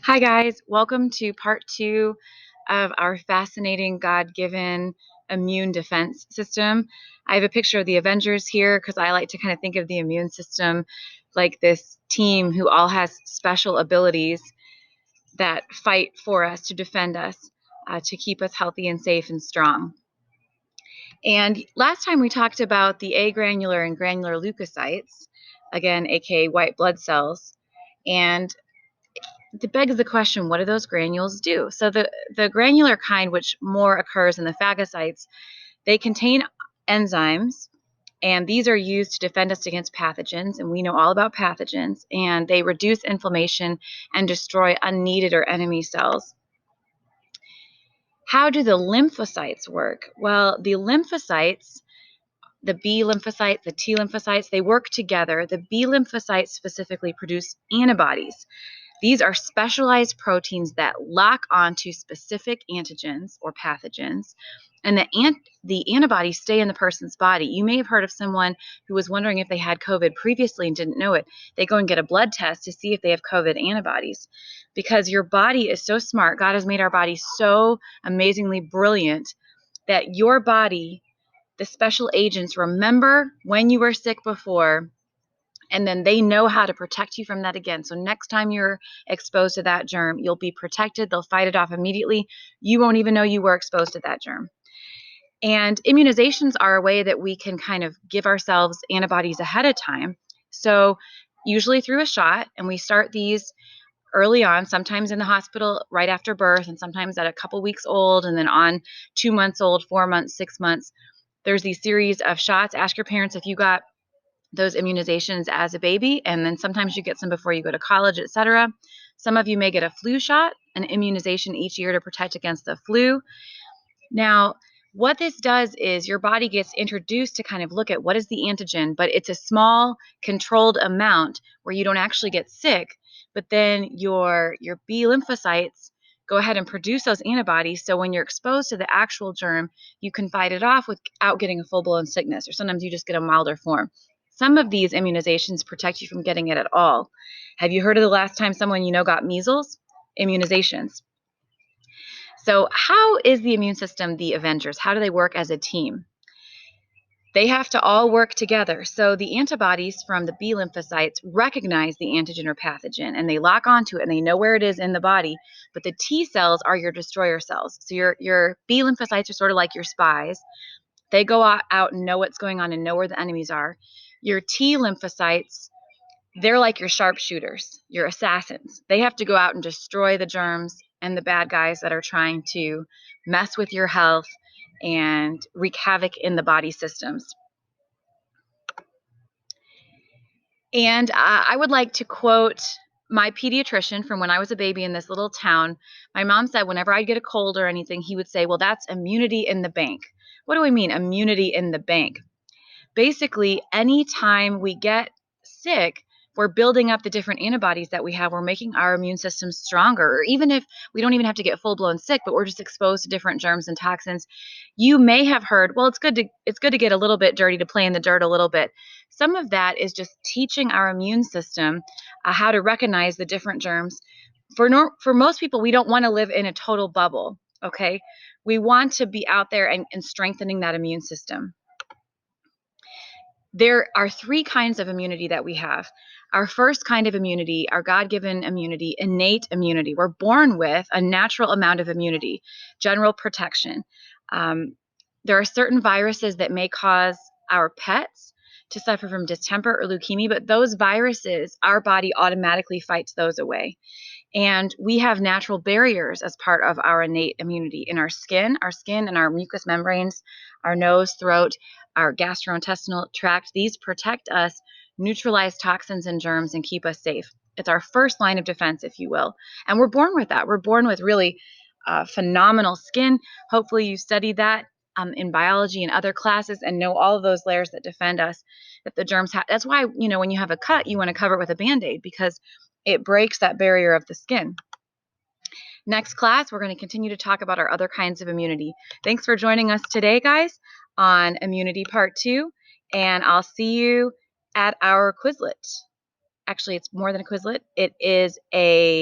Hi, guys. Welcome to part two of our fascinating God-given immune defense system. I have a picture of the Avengers here because I like to kind of think of the immune system like this team who all has special abilities that fight for us, to defend us, to keep us healthy and safe and strong. And last time we talked about the agranular and granular leukocytes, again, aka white blood cells. And it begs the question, what do those granules do? So the granular kind, which more occurs in the phagocytes, they contain enzymes, and these are used to defend us against pathogens, and we know all about pathogens, and they reduce inflammation and destroy unneeded or enemy cells. How do the lymphocytes work? Well, the lymphocytes, the B lymphocytes, the T lymphocytes, they work together. The B lymphocytes specifically produce antibodies. These are specialized proteins that lock onto specific antigens or pathogens, and the antibodies stay in the person's body. You may have heard of someone who was wondering if they had COVID previously and didn't know it. They go and get a blood test to see if they have COVID antibodies, because your body is so smart. God has made our body so amazingly brilliant that your body, the special agents, remember when you were sick before, and then they know how to protect you from that again. So next time you're exposed to that germ, you'll be protected. They'll fight it off immediately. You won't even know you were exposed to that germ. And immunizations are a way that we can kind of give ourselves antibodies ahead of time. So usually through a shot, and we start these early on, sometimes in the hospital right after birth, and sometimes at a couple weeks old, and then on 2 months old, 4 months, 6 months. There's these series of shots. Ask your parents if you got those immunizations as a baby, and then sometimes you get some before you go to college, etc. Some of you may get a flu shot, an immunization each year to protect against the flu. Now, what this does is your body gets introduced to kind of look at what is the antigen, but it's a small controlled amount where you don't actually get sick, but then your B lymphocytes go ahead and produce those antibodies, so when you're exposed to the actual germ, you can fight it off without getting a full-blown sickness, or sometimes you just get a milder form. Some of these immunizations protect you from getting it at all. Have you heard of the last time someone you know got measles? Immunizations. So how is the immune system the Avengers? How do they work as a team? They have to all work together. So the antibodies from the B lymphocytes recognize the antigen or pathogen, and they lock onto it, and they know where it is in the body. But the T cells are your destroyer cells. So your B lymphocytes are sort of like your spies. They go out and know what's going on and know where the enemies are. Your T lymphocytes, they're like your sharpshooters, your assassins. They have to go out and destroy the germs and the bad guys that are trying to mess with your health and wreak havoc in the body systems. And I would like to quote my pediatrician from when I was a baby in this little town. My mom said whenever I'd get a cold or anything, he would say, well, that's immunity in the bank. What do we mean, immunity in the bank? Basically, anytime we get sick, we're building up the different antibodies that we have. We're making our immune system stronger. Or even if we don't even have to get full-blown sick, but we're just exposed to different germs and toxins. You may have heard, well, it's good to get a little bit dirty, to play in the dirt a little bit. Some of that is just teaching our immune system how to recognize the different germs. For most people, we don't want to live in a total bubble, okay? We want to be out there and strengthening that immune system. There are three kinds of immunity that we have. Our first kind of immunity, our God-given immunity, innate immunity. We're born with a natural amount of immunity, general protection. There are certain viruses that may cause our pets to suffer from distemper or leukemia, but those viruses, our body automatically fights those away. And we have natural barriers as part of our innate immunity in our skin and our mucous membranes, our nose, throat, our gastrointestinal tract. These protect us, neutralize toxins and germs, and keep us safe. It's our first line of defense, if you will. And we're born with that. We're born with really phenomenal skin. Hopefully you studied that in biology and other classes and know all of those layers that defend us, that the germs have. That's why, when you have a cut, you want to cover it with a Band-Aid, because it breaks that barrier of the skin. Next class, we're going to continue to talk about our other kinds of immunity. Thanks for joining us today, guys, on Immunity Part 2, and I'll see you at our Quizlet. Actually, it's more than a Quizlet. It is a